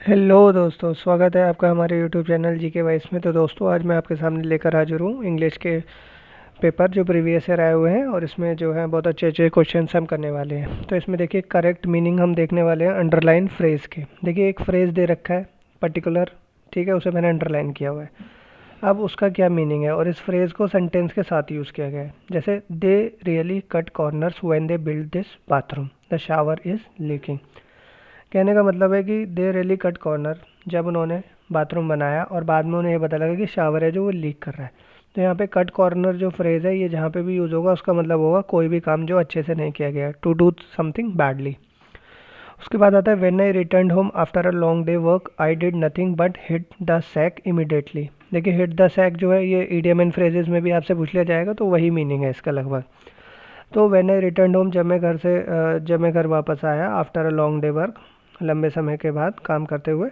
Hello दोस्तों, स्वागत है आपका हमारे यूट्यूब चैनल जी के वाइस में। तो दोस्तों, आज मैं आपके सामने लेकर हाजिर हूँ इंग्लिश के पेपर जो प्रीवियस ईयर आए हुए हैं, और इसमें जो है बहुत अच्छे अच्छे क्वेश्चन हम करने वाले हैं। तो इसमें देखिए, करेक्ट मीनिंग हम देखने वाले हैं अंडरलाइन फ्रेज के। देखिए, एक फ्रेज दे रखा है पर्टिकुलर, ठीक है, उसे मैंने अंडरलाइन किया हुआ है। अब उसका क्या मीनिंग है, और इस फ्रेज को सेंटेंस के साथ यूज़ किया गया है। जैसे, they really cut corners when they build this bathroom, the shower is leaking. कहने का मतलब है कि दे रियली कट कॉर्नर, जब उन्होंने बाथरूम बनाया और बाद में उन्हें ये पता लगा कि शावर है जो वो लीक कर रहा है। तो यहाँ पे कट कॉर्नर जो फ्रेज़ है, ये जहाँ पे भी यूज़ होगा उसका मतलब होगा कोई भी काम जो अच्छे से नहीं किया गया, टू डू समथिंग बैडली। उसके बाद आता है when I return home after a long day work I did nothing but hit the sack immediately. देखिए, हिट द सैक जो है ये ईडियम एंड फ्रेजेस में भी आपसे पूछ लिया जाएगा, तो वही मीनिंग है इसका लगभग। तो व्हेन आई रिटर्न होम, जब मैं घर वापस आया after a long day work, लंबे समय के बाद काम करते हुए,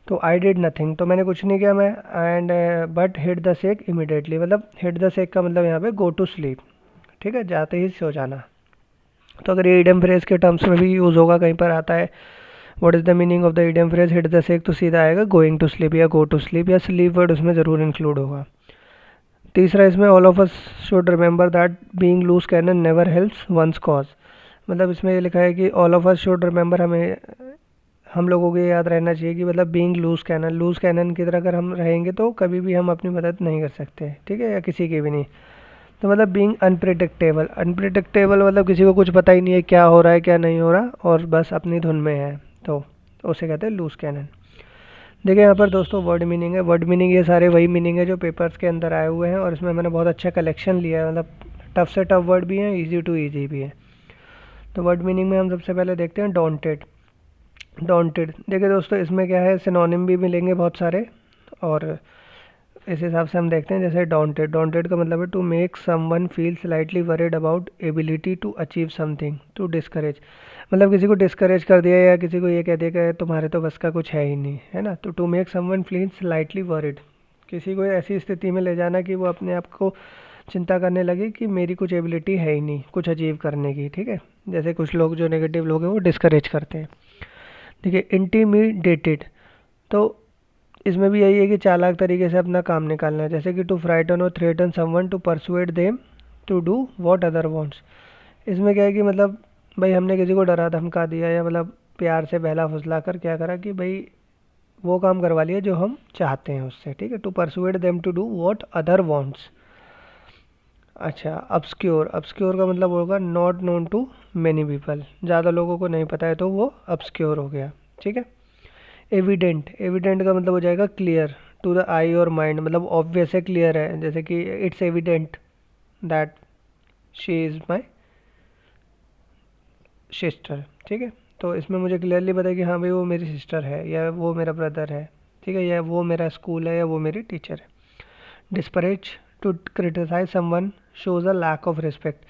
तो आई डिड नथिंग, तो मैंने कुछ नहीं किया मैं, and but hit the sec immediately, मतलब हिट द सेक का मतलब यहाँ पे गो टू स्लीप, ठीक है, जाते ही सो जाना। तो अगर ये इडियम फ्रेज के टर्म्स में भी यूज़ होगा, कहीं पर आता है what is the meaning of the idiom phrase hit the sack, तो सीधा आएगा गोइंग टू स्लीप या गो टू स्लीप, या स्लीप वर्ड उसमें ज़रूर इंक्लूड होगा। तीसरा, इसमें all of us should remember that being loose cannon never helps one's cause. मतलब इसमें ये लिखा है कि all of us should remember, हम लोगों को ये याद रहना चाहिए कि मतलब बीइंग लूज कैनन की तरह अगर हम रहेंगे तो कभी भी हम अपनी मदद नहीं कर सकते, ठीक है, या किसी की भी नहीं। तो मतलब बीइंग अनप्रिडिक्टेबल, अनप्रिडिक्टेबल मतलब किसी को कुछ पता ही नहीं है क्या हो रहा है क्या नहीं हो रहा, और बस अपनी धुन में है, तो उसे कहते हैं लूज कैनन। देखिए, यहाँ पर दोस्तों वर्ड मीनिंग है। वर्ड मीनिंग ये सारे वही मीनिंग है जो पेपर्स के अंदर आए हुए हैं, और इसमें मैंने बहुत अच्छा कलेक्शन लिया है। मतलब टफ से टफ वर्ड भी हैं, इजी टू इजी भी है। तो वर्ड मीनिंग में हम सबसे पहले देखते हैं डॉन्टेड। डॉन्टेड, देखिए दोस्तों, इसमें क्या है, सिनोनिम भी मिलेंगे बहुत सारे, और इस हिसाब से हम देखते हैं। जैसे डॉन्टेड, डॉन्टेड का मतलब है to make someone feel slightly worried about ability to achieve something, to discourage, मतलब किसी को डिस्करेज कर दिया, या किसी को ये कह दिया कि तुम्हारे तो बस का कुछ है ही नहीं, है ना। तो to make someone feel slightly worried, किसी को ऐसी स्थिति में ले जाना कि वो अपने आप को चिंता करने लगे कि मेरी कुछ एबिलिटी है ही नहीं कुछ अचीव करने की, ठीक है। जैसे कुछ लोग जो नेगेटिव लोग हैं वो डिस्करेज करते हैं। देखिए, इंटीमीडेटेड, तो इसमें भी यही है कि चालाक तरीके से अपना काम निकालना है। जैसे कि टू फ्राइटन और threaten someone to persuade them to do what other wants. इसमें क्या है कि मतलब भाई हमने किसी को डरा धमका दिया, या मतलब प्यार से बहला फुसला कर क्या करा कि भाई वो काम करवा लिया जो हम चाहते हैं उससे, ठीक है। To persuade them to do what other wants. अच्छा, obscure, obscure का मतलब होगा not known to many people, ज़्यादा लोगों को नहीं पता है तो वो obscure हो गया, ठीक है। एविडेंट, एविडेंट का मतलब हो जाएगा क्लियर टू द आई और माइंड, मतलब ऑब्वियस है, क्लियर है। जैसे कि it's evident that she is my sister, ठीक है। तो इसमें मुझे क्लियरली पता है कि हाँ भाई वो मेरी सिस्टर है, या वो मेरा ब्रदर है, ठीक है, या वो मेरा स्कूल है, या वो मेरी टीचर है। Disparage, to criticise someone shows a lack of respect,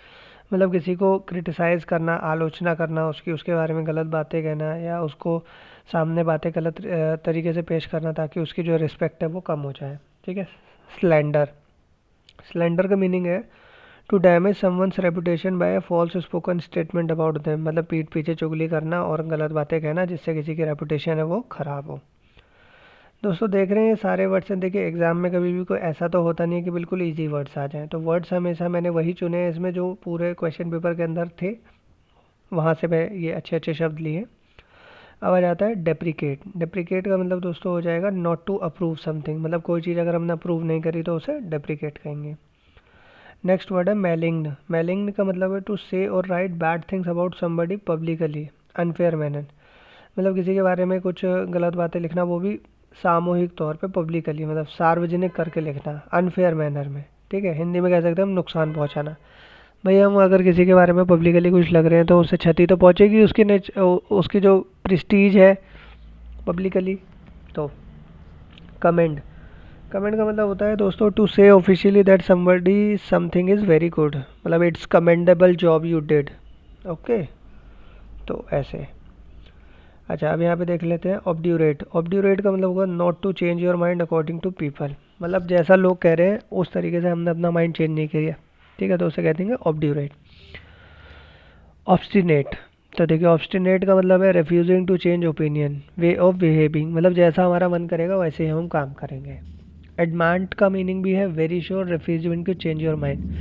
मतलब किसी को क्रिटिसाइज़ करना, आलोचना करना, उसकी उसके बारे में गलत बातें कहना, या उसको सामने बातें गलत तरीके से पेश करना ताकि उसकी जो रिस्पेक्ट है वो कम हो जाए, ठीक है। स्लैंडर, स्लैंडर का मीनिंग है to damage someone's reputation by a false spoken statement about them, मतलब पीठ पीछे चुगली करना और गलत बातें कहना जिससे किसी की रेपुटेशन है वो ख़राब हो। दोस्तों, देख रहे हैं ये सारे वर्ड्स हैं। देखिए, एग्जाम में कभी भी कोई ऐसा तो होता नहीं है कि बिल्कुल इजी वर्ड्स आ जाएं, तो वर्ड्स हमेशा मैंने वही चुने हैं इसमें जो पूरे क्वेश्चन पेपर के अंदर थे, वहाँ से मैं ये अच्छे अच्छे शब्द लिए। अब आ जाता है डेप्रिकेट। डेप्रिकेट का मतलब दोस्तों हो जाएगा नॉट टू अप्रूव समथिंग, मतलब कोई चीज़ अगर हमने अप्रूव नहीं करी तो उसे डेप्रिकेट कहेंगे। नेक्स्ट वर्ड है मैलिग्न। मैलिग्न का मतलब है टू से और right bad things about somebody publicly unfair manner, मतलब किसी के बारे में कुछ गलत बातें लिखना, वो भी सामूहिक तौर पे पब्लिकली, मतलब सार्वजनिक करके लिखना अनफेयर मैनर में, ठीक है। हिंदी में कह सकते हैं हम नुकसान पहुंचाना। भाई हम अगर किसी के बारे में पब्लिकली कुछ लग रहे हैं तो उससे क्षति तो पहुंचेगी, उसकी जो प्रेस्टीज है पब्लिकली। तो कमेंड, कमेंट का मतलब होता है दोस्तों to say officially that somebody something is very good, मतलब it's commendable job you did, okay. तो ऐसे। अच्छा, अब यहाँ पे देख लेते हैं ऑब्ड्यूरेट। ऑब्ड्यूरेट का मतलब होगा not to change your mind according to people, मतलब जैसा लोग कह रहे हैं उस तरीके से हमने अपना माइंड चेंज नहीं किया, ठीक है, तो उसे कहते हैं ऑब्ड्यूरेट। ऑब्स्टिनेट, तो देखिए ऑब्स्टिनेट का मतलब है refusing to change opinion, way of behaving, मतलब जैसा हमारा मन करेगा वैसे ही हम काम करेंगे। एडमांट का मीनिंग भी है very sure, refusing to change your mind.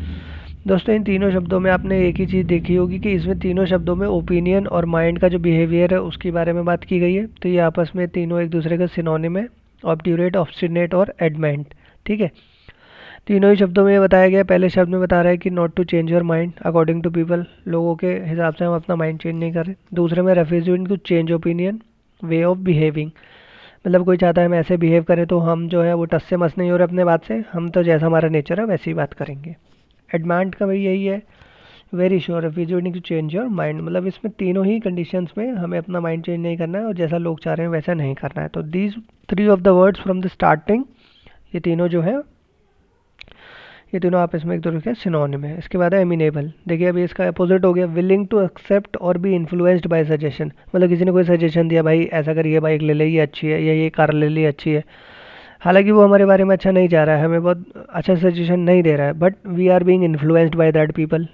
दोस्तों इन तीनों शब्दों में आपने एक ही चीज़ देखी होगी कि इसमें तीनों शब्दों में ओपिनियन और माइंड का जो बिहेवियर है उसके बारे में बात की गई है। तो ये आपस में तीनों एक दूसरे का सिनोनिम है, ऑब्ड्यूरेट, ऑब्स्टिनेट और एडमेंट। ठीक है, तीनों ही शब्दों में ये बताया गया। पहले शब्द में बता रहा है कि not to change your mind according to people, लोगों के हिसाब से हम अपना माइंड चेंज नहीं कर रहे। दूसरे में refusing to change opinion, way of behaving, मतलब कोई चाहता है हम ऐसे बिहेव करें तो हम जो है वो टस से मस नहीं हो रहे अपने बात से, हम तो जैसा हमारा नेचर है वैसे ही बात करेंगे। एडमांड का भी यही है, very sure, refusing to change your mind, मतलब इसमें तीनों ही कंडीशंस में हमें अपना माइंड चेंज नहीं करना है और जैसा लोग चाह रहे हैं वैसा नहीं करना है। तो these 3 of the words from the starting, ये तीनों जो है ये तीनों आपस में एक दूसरे के सिनोनिम है। इसके बाद है एमिनेबल। देखिए अभी इसका अपोजिट हो गया, विलिंग टू एक्सेप्ट और बी इन्फ्लुएंस्ड बाय सजेशन, मतलब किसी ने कोई सजेशन दिया, भाई ऐसा करिए, बाइक ले ले ये अच्छी है, या ये कार ले ले अच्छी है, हालांकि वो हमारे बारे में अच्छा नहीं चाह रहा है, हमें बहुत अच्छा सजेशन नहीं दे रहा है, but we are being influenced by that people.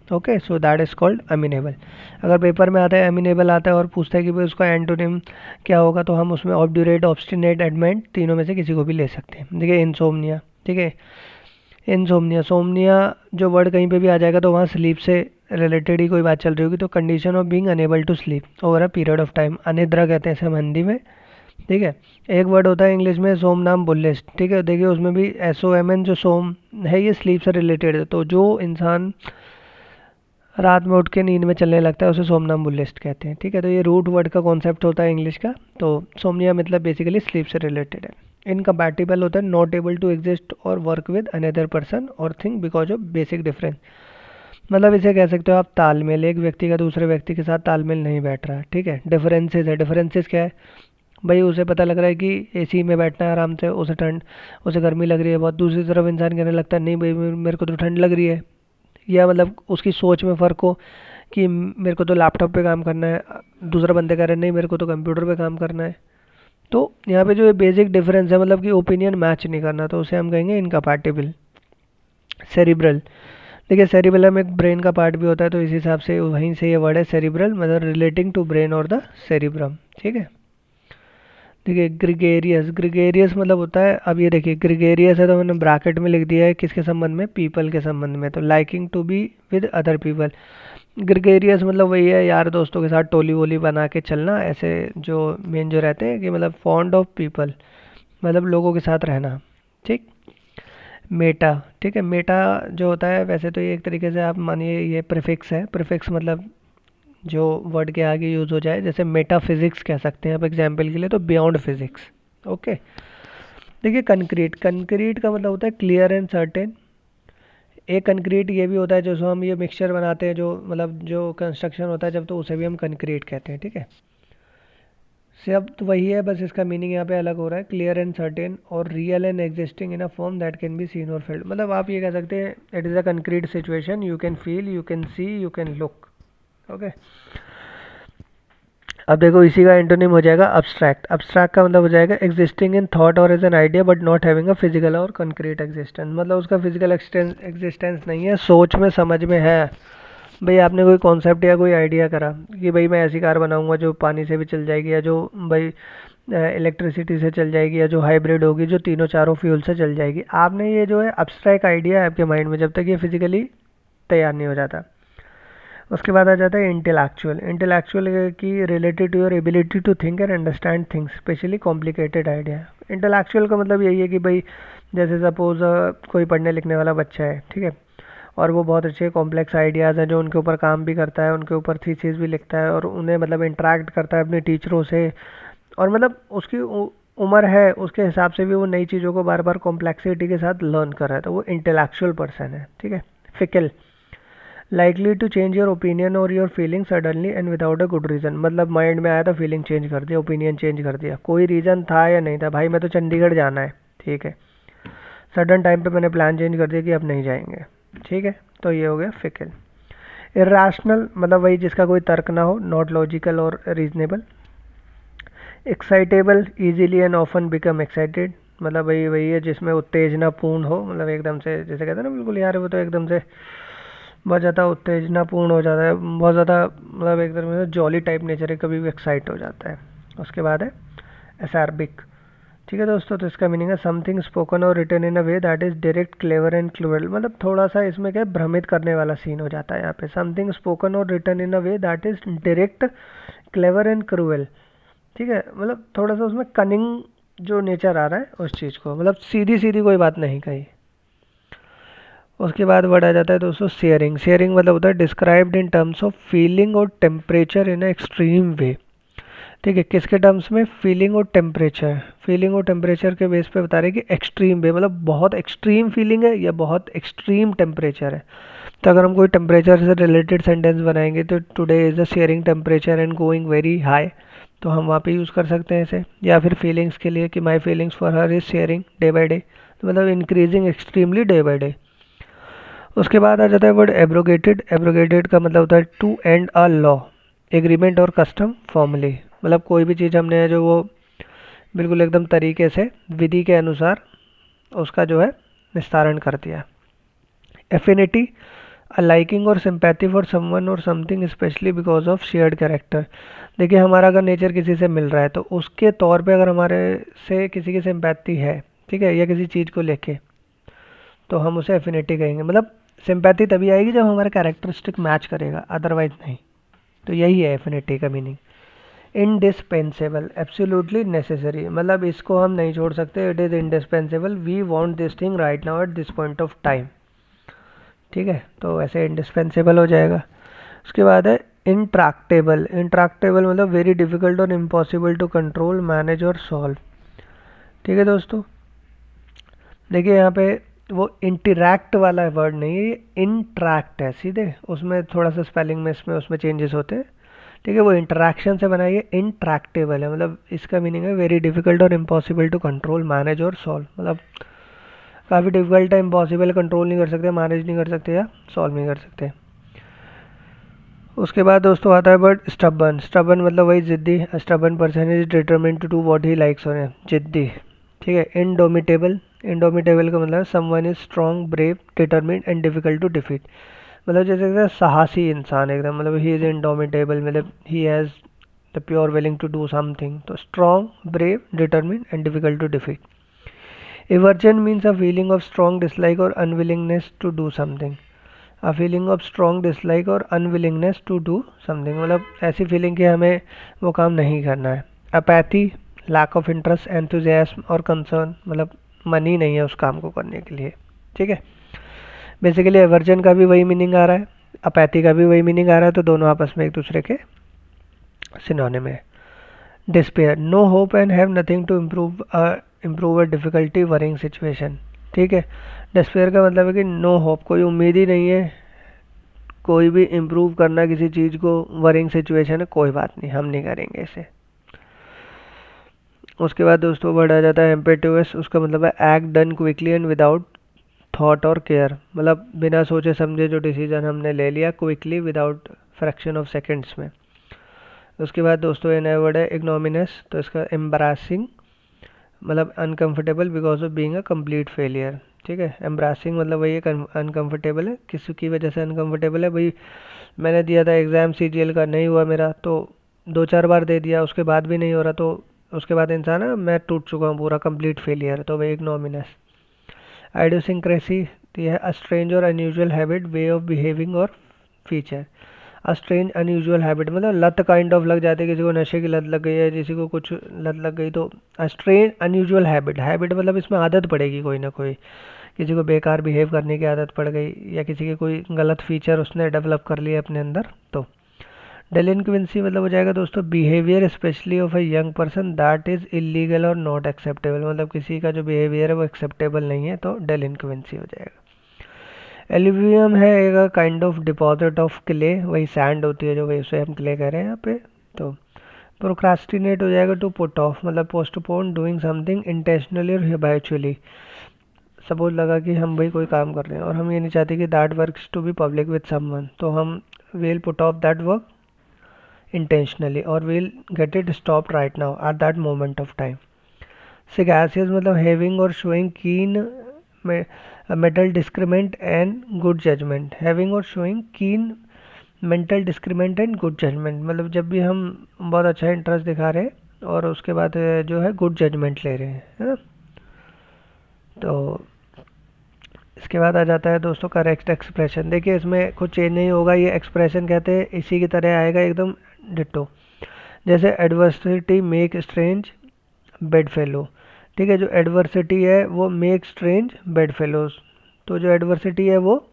Okay, so that is called amenable. अगर पेपर में आता है अमीनेबल आता है और पूछता है कि भाई उसका एंटोनिम क्या होगा, तो हम उसमें ऑब्ड्यूरेट, ऑब्स्टिनेट, एडमेंट तीनों में से किसी को भी ले सकते हैं। देखिए इंसोमनिया, ठीक है, इंसोमनिया, सोमनिया जो वर्ड कहीं पे भी आ जाएगा तो वहाँ स्लीप से रिलेटेड ही कोई बात चल रही होगी। तो condition of being unable to sleep over a period of time, अनिद्रा कहते हैं इसे हम हिंदी में। ठीक है, एक वर्ड होता है इंग्लिश में सोम नाम बुलिस्ट। ठीक है, देखिए उसमें भी SOMN जो सोम है ये स्लीप से रिलेटेड है। तो जो इंसान रात में उठ के नींद में चलने लगता है उसे सोमनाम्बुलिस्ट कहते हैं। ठीक है, तो ये रूट वर्ड का कॉन्सेप्ट होता है इंग्लिश का। तो सोमनिया मतलब बेसिकली स्लीप से रिलेटेड है। इनकम्पैटिबल होता है नॉट एबल टू एग्जिस्ट और वर्क विद अनदर पर्सन और thing because of basic difference, मतलब इसे कह सकते हो आप तालमेल, एक व्यक्ति का दूसरे व्यक्ति के साथ तालमेल नहीं बैठ रहा है। ठीक है, डिफरेंसेस है, डिफरेंसेस क्या है, भाई उसे पता लग रहा है कि AC में बैठना है आराम से, उसे गर्मी लग रही है बहुत, दूसरी तरफ इंसान कहने लगता है नहीं भाई मेरे को तो ठंड लग रही है, या मतलब उसकी सोच में फ़र्क हो कि मेरे को तो लैपटॉप पे काम करना है, दूसरा बंदे कह रहे हैं नहीं मेरे को तो कंप्यूटर पे काम करना है। तो यहाँ पे जो बेसिक डिफरेंस है, मतलब कि ओपिनियन मैच नहीं करना, तो उसे हम कहेंगे इनकम्पैटिबल। सेरिब्रल, देखिए सेरिबेलम एक ब्रेन का पार्ट भी होता है, तो इस हिसाब से वहीं से ये वर्ड है सेरिब्रल, मतलब रिलेटिंग टू ब्रेन और द सेरिब्रम। ठीक है, देखिए ग्रिगेरियस, ग्रिगेरियस मतलब होता है, अब ये देखिए ग्रिगेरियस है तो मैंने ब्रैकेट में लिख दिया है किसके संबंध में, पीपल के संबंध में। तो liking to be with other people, gregarious मतलब वही है यार दोस्तों के साथ टोली वोली बना के चलना, ऐसे जो मेन जो रहते हैं कि मतलब फॉन्ड ऑफ पीपल, मतलब लोगों के साथ रहना। ठीक, मेटा, ठीक है, मेटा जो होता है वैसे तो ये एक तरीके से आप मानिए ये प्रीफिक्स है, प्रीफिक्स मतलब जो वर्ड के आगे यूज़ हो जाए, जैसे मेटाफिजिक्स कह सकते हैं आप एग्जाम्पल के लिए, तो बियॉन्ड फिजिक्स। ओके, देखिए कंक्रीट, कंक्रीट का मतलब होता है क्लियर एंड सर्टेन। एक कंक्रीट ये भी होता है जो हम ये मिक्सचर बनाते हैं, जो मतलब जो कंस्ट्रक्शन होता है जब, तो उसे भी हम कंक्रीट कहते हैं। ठीक है, सब तो वही है, बस इसका मीनिंग यहाँ पे अलग हो रहा है, क्लियर एंड सर्टेन और real and existing in a form that can be seen और फेल्ड, मतलब आप ये कह सकते हैं it is a concrete situation, you can feel, you can see, you can look. Okay, अब देखो इसी का एंटोनिम हो जाएगा अब्स्ट्रैक्ट। अब्स्ट्रैक्ट का मतलब हो जाएगा एग्जिस्टिंग इन थॉट और as an idea but not having a physical और कंक्रीट एग्जिस्टेंस, मतलब उसका फिजिकल एग्जिस्टेंस नहीं है, सोच में समझ में है। भाई आपने कोई कॉन्सेप्ट या कोई आइडिया करा कि भाई मैं ऐसी कार बनाऊंगा जो पानी से भी चल जाएगी, या जो भाई इलेक्ट्रिसिटी से चल जाएगी, या जो हाइब्रिड होगी जो तीनों चारों फ्यूल से चल जाएगी, आपने ये जो है अब्स्ट्रैक्ट आइडिया है आपके माइंड में जब तक ये फिजिकली तैयार नहीं हो जाता। उसके बाद आ जाता है इंटेलेक्चुअल। इंटेलेक्चुअल की related to your ability to think and understand things specially complicated idea. Intellectual का मतलब यही है कि भाई जैसे सपोज कोई पढ़ने लिखने वाला बच्चा है, ठीक है, और वो बहुत अच्छे कॉम्प्लेक्स आइडियाज़ हैं जो उनके ऊपर काम भी करता है, उनके ऊपर थीसिस भी लिखता है और उन्हें मतलब इंटरेक्ट करता है अपने टीचरों से, और मतलब उसकी उम्र है उसके हिसाब से भी वो नई चीज़ों को बार बार कॉम्प्लेक्सिटी के साथ लर्न कर रहा है, तो वो इंटेलेक्चुअल पर्सन है। ठीक है, fickle, likely to change your opinion और your feeling suddenly and without a good reason, मतलब माइंड में आया तो फीलिंग चेंज कर दिया, ओपिनियन चेंज कर दिया, कोई रीज़न था या नहीं था, भाई मैं तो चंडीगढ़ जाना है, ठीक है, सडन टाइम पे मैंने प्लान चेंज कर दिया कि अब नहीं जाएंगे। ठीक है, तो ये हो गया फिकल। इरेशनल मतलब वही जिसका कोई तर्क ना हो, नॉट लॉजिकल और reasonable. Excitable, easily and often become excited, मतलब वही है जिसमें उत्तेजना पूर्ण हो, मतलब एकदम से जैसे कहते हैं ना बिल्कुल यार वो तो एकदम से बहुत ज़्यादा उत्तेजनापूर्ण हो जाता है, बहुत ज़्यादा मतलब एक तरह से जॉली टाइप नेचर है, कभी भी एक्साइट हो जाता है। उसके बाद है एसैर्बिक। ठीक है दोस्तों, तो इसका मीनिंग है समथिंग स्पोकन और written in a way that is direct, clever and cruel. मतलब थोड़ा सा इसमें क्या है, भ्रमित करने वाला सीन हो जाता है यहाँ पे। समथिंग स्पोकन और written in a way that is direct, clever and cruel. ठीक है, मतलब थोड़ा सा उसमें कनिंग जो नेचर आ रहा है उस चीज़ को, मतलब सीधी सीधी कोई बात नहीं कही। उसके बाद वर्ड आ जाता है दोस्तों शेयरिंग। शेयरिंग मतलब होता है described in terms of feeling और टेम्परेचर इन एक्सट्रीम वे। ठीक है, किसके टर्म्स में? फीलिंग और टेम्परेचर। फीलिंग और टेम्परेचर के बेस पे बता रहे हैं कि एक्सट्रीम वे मतलब बहुत एक्सट्रीम फीलिंग है या बहुत एक्सट्रीम टेम्परेचर है। तो अगर हम कोई टेम्परेचर से रिलेटेड सेंटेंस बनाएंगे तो today is the sharing temperature and going very high, तो हम वहाँ पे यूज़ कर सकते हैं इसे। या फिर फीलिंग्स के लिए कि my feelings for her is sharing day by day, तो मतलब increasing extremely day by day. उसके बाद आ जाता है वर्ड एब्रोगेटेड। एब्रोगेटेड का मतलब होता है to end a law, agreement और कस्टम फॉर्मली। मतलब कोई भी चीज़ हमने जो वो बिल्कुल एकदम तरीके से विधि के अनुसार उसका जो है निस्तारण कर दिया। एफिनिटी, अ लाइकिंग और सिंपैथी फॉर समवन और something specially because of shared character. देखिए हमारा अगर नेचर किसी से मिल रहा है तो उसके तौर पे अगर हमारे से किसी की सिंपैथी है, ठीक है, या किसी चीज़ को लेके, तो हम उसे एफिनिटी कहेंगे। मतलब सिंपैथी तभी आएगी जब हमारा कैरेक्टरिस्टिक मैच करेगा, अदरवाइज नहीं। तो यही है एफिनिटी का मीनिंग। इंडिस्पेंसेबल, एब्सोल्युटली नेसेसरी, मतलब इसको हम नहीं छोड़ सकते, it is indispensable, we want this thing right now at this point of time. ठीक है, तो ऐसे इंडिस्पेंसेबल हो जाएगा। उसके बाद है इंट्रैक्टेबल। इंट्रैक्टेबल मतलब वेरी डिफिकल्ट और इम्पॉसिबल टू कंट्रोल, मैनेज और सॉल्व। ठीक है दोस्तों, देखिए यहाँ पे वो इंटरैक्ट वाला वर्ड नहीं है, ये इंट्रैक्ट है सीधे, उसमें थोड़ा सा स्पेलिंग में इसमें उसमें चेंजेस होते हैं। ठीक है, वो इंटरैक्शन से बना, ये इंट्रैक्टेबल है, मतलब इसका मीनिंग है वेरी डिफिकल्ट और इम्पॉसिबल टू कंट्रोल, मैनेज और सॉल्व। मतलब काफ़ी डिफिकल्ट है, इम्पॉसिबल, कंट्रोल नहीं कर सकते, मैनेज नहीं कर सकते या सॉल्व नहीं कर सकते। उसके बाद दोस्तों आता है वर्ड स्टबन। स्टबन मतलब वही जिद्दी। Stubborn person is determined to do what he likes, और जिद्दी। ठीक है, इनडोमिटेबल। इनडोमिटेबल का मतलब someone is strong, brave, determined and difficult to defeat. मतलब जैसे कि साहसी इंसान एकदम, मतलब ही इज इनडोमिटेबल, मतलब he has the pure willing to do something. तो strong, brave, determined and difficult to defeat. Aversion means a feeling of strong dislike और unwillingness to do something. A feeling of strong dislike और unwillingness to do something, मतलब ऐसी feeling कि हमें वो काम नहीं करना है। Apathy, lack of interest, enthusiasm और कंसर्न, मतलब मन ही नहीं है उस काम को करने के लिए। ठीक है, बेसिकली एवर्जन का भी वही मीनिंग आ रहा है, अपैथी का भी वही मीनिंग आ रहा है, तो दोनों आपस में एक दूसरे के सिनोनिम है। Despair, no hope and have nothing to improve a difficulty worrying situation. ठीक है, डिस्पेयर का मतलब है कि नो होप, कोई उम्मीद ही नहीं है, कोई भी इम्प्रूव करना किसी चीज़ को, वरिंग सिचुएशन है, कोई बात नहीं, हम नहीं करेंगे इसे। उसके बाद दोस्तों वर्ड आ जाता है इम्पेटुअस। उसका मतलब है act done quickly and without thought और केयर, मतलब बिना सोचे समझे जो डिसीजन हमने ले लिया quickly, without fraction of seconds में। उसके बाद दोस्तों ये नया वर्ड है इग्नोमिनस। तो इसका एम्ब्रासिंग मतलब uncomfortable because of being a complete failure. ठीक है, एम्ब्रासिंग मतलब वही अनकंफर्टेबल है, किसी की वजह से अनकंफर्टेबल है। भाई मैंने दिया था एग्ज़ाम सीजीएल का, नहीं हुआ मेरा, तो 2-4 बार दे दिया, उसके बाद भी नहीं हो रहा, तो उसके बाद इंसान है मैं टूट चुका हूँ पूरा, कंप्लीट फेलियर, तो वही इग्नोमिनस। आइडियोसिंक्रेसी, ये है अ स्ट्रेंज और unusual habit, way of behaving और feature. A strange unusual habit मतलब लत काइंड ऑफ लग जाती है, किसी को नशे की लत लग गई है, किसी को कुछ लत लग गई, तो अ स्ट्रेंज अनयूजुअल हैबिट। हैबिट मतलब इसमें आदत पड़ेगी कोई ना कोई, किसी को बेकार बिहेव करने की आदत पड़ गई, या किसी के कोई गलत फीचर उसने डेवलप कर लिया अपने अंदर। तो डेलिंक्वेंसी मतलब हो जाएगा दोस्तों behaviour specially of a young person that is illegal और नॉट एक्सेप्टेबल, मतलब किसी का जो बिहेवियर है वो एक्सेप्टेबल नहीं है, तो डेलिंक्वेंसी हो जाएगा। एल्यूवियम है एक kind of deposit of clay, वही सैंड होती है जो, वही उसे हम क्ले कह रहे हैं यहाँ पे। तो प्रोक्रास्टिनेट हो जाएगा टू पुट ऑफ, मतलब पोस्टपोन डूइंग समथिंग इंटेंशनली और हैबिचुअली। सपोज लगा कि हम भाई कोई काम कर रहे हैं और हम ये नहीं चाहते कि that works to be public with someone, तो हम will put off that work intentionally or we'll get it stopped right now at that moment of time. Sagacious मतलब having or showing keen mental discriminant and good judgement, having और showing keen mental discriminant and good judgement, मतलब जब भी हम बहुत अच्छा interest दिखा रहे हैं और उसके बाद जो है गुड जजमेंट ले रहे हैं, है ना। तो इसके बाद आ जाता है दोस्तों करेक्ट एक्सप्रेशन। देखिए इसमें कुछ चेंज नहीं होगा, ये एक्सप्रेशन कहते हैं इसी की तरह आएगा एकदम डिट्टो। जैसे adversity make strange bed fellow, ठीक है, जो एडवर्सिटी है वो मेक स्ट्रेंज बेड फेलोज, तो जो एडवर्सिटी है वो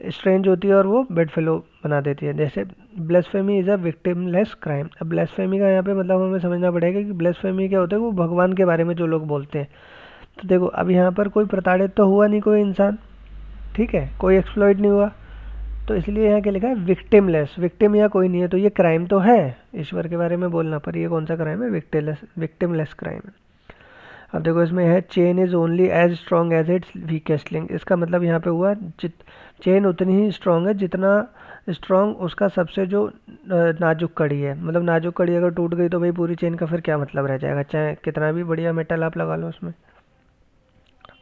स्ट्रेंज होती है और वो बेड फेलो बना देती है। जैसे ब्लेस्फेमी इज़ अ विक्टिमलेस क्राइम, अब ब्लेस्फेमी का यहाँ पे मतलब हमें समझना पड़ेगा कि ब्लेस्फेमी क्या होता है, वो भगवान के बारे में जो लोग बोलते हैं। तो देखो अब यहाँ पर कोई प्रताड़ित तो हुआ नहीं कोई इंसान, ठीक है, कोई एक्सप्लॉइट नहीं हुआ, तो इसलिए यहाँ क्या लिखा है विक्टिमलेस, विक्टिम या कोई नहीं है, तो ये क्राइम तो है ईश्वर के बारे में बोलना, पर ये कौन सा क्राइम है, विक्टिमलेस क्राइम है। अब देखो इसमें है chain is only as strong as its weakest link, इसका मतलब यहाँ पे हुआ चेन उतनी ही स्ट्रॉन्ग है जितना स्ट्रॉन्ग उसका सबसे जो नाजुक कड़ी है, मतलब नाजुक कड़ी अगर टूट गई तो भाई पूरी चेन का फिर क्या मतलब रह जाएगा, चाहे कितना भी बढ़िया मेटल आप लगा लो उसमें।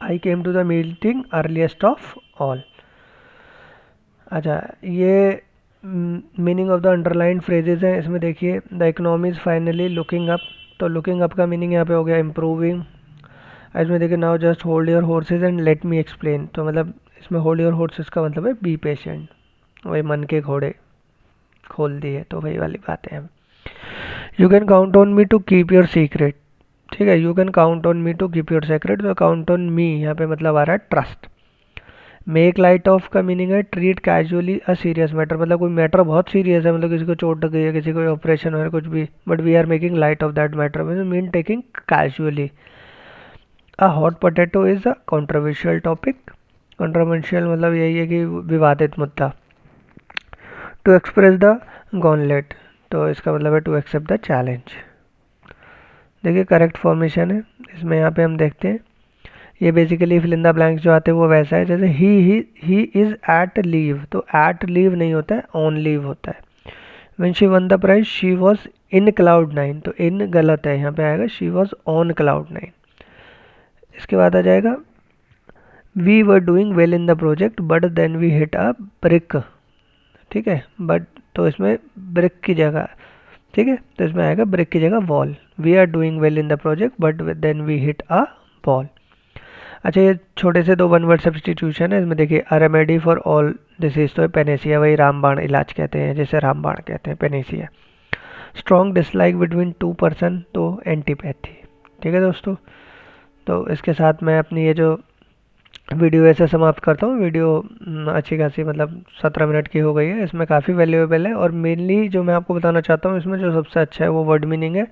I came to the meeting earliest of all, अच्छा ये meaning of the underline phrases हैं, इसमें देखिए the economy is finally looking up, तो लुकिंग अप का मीनिंग यहाँ पे हो गया इम्प्रूविंग। इसमें देखिए now just hold your horses and let me explain, तो मतलब इसमें होल्ड योर हॉर्सेज का मतलब है बी पेशेंट, वही मन के घोड़े खोल दिए, तो वही वाली बातें हैं। You can count on me to keep your secret, ठीक है, you can count on me to keep your secret, तो काउंट ऑन मी यहाँ पे मतलब आ रहा है ट्रस्ट। मेक लाइट ऑफ का मीनिंग है treat casually a serious matter, मतलब कोई मैटर बहुत सीरियस है, मतलब किसी को चोट लग गई है, किसी को ऑपरेशन है, कुछ भी, but we are making light of that matter, mean taking casually. A hot potato is a controversial topic, controversial मतलब यही है कि विवादित मुद्दा। टू एक्सप्रेस द गॉनलेट, तो इसका मतलब है टू एक्सेप्ट द चैलेंज। देखिए करेक्ट फॉर्मेशन है, इसमें यहाँ पे हम देखते हैं ये basically fill in the blanks जो आते हैं वो वैसा है, जैसे ही इज़ एट लीव, तो एट लीव नहीं होता है, ऑन लीव होता है। When she won the prize she was in cloud nine, तो इन गलत है, यहाँ पे आएगा she was on cloud nine. इसके बाद आ जाएगा we were doing well in the project but then we hit a brick, ठीक है, बट तो इसमें ब्रिक की जगह, ठीक है, तो इसमें आएगा ब्रिक की जगह wall. We are doing well in the project but then we hit a wall. अच्छा ये छोटे से दो वन वर्ड सब्सटीट्यूशन है, इसमें देखिए a remedy for all disease, तो पेनेसिया, वही रामबाण इलाज कहते हैं, जैसे रामबाण कहते हैं Panacea. Strong dislike between two person, तो एंटीपैथी, ठीक है दोस्तों। तो इसके साथ मैं अपनी ये जो वीडियो ऐसे समाप्त करता हूँ। वीडियो अच्छी खासी मतलब 17 मिनट की हो गई है, इसमें काफ़ी वैल्यूएबल है, और मेनली जो मैं आपको बताना चाहता हूँ इसमें जो सबसे अच्छा है वो वर्ड मीनिंग है।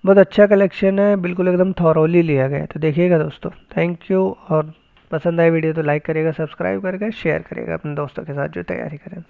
बहुत अच्छा कलेक्शन है, बिल्कुल एकदम थॉरोली लिया गया है, तो देखिएगा दोस्तों। थैंक यू, और पसंद आए वीडियो तो लाइक करिएगा, सब्सक्राइब करिएगा, शेयर करिएगा अपने दोस्तों के साथ जो तैयारी करें।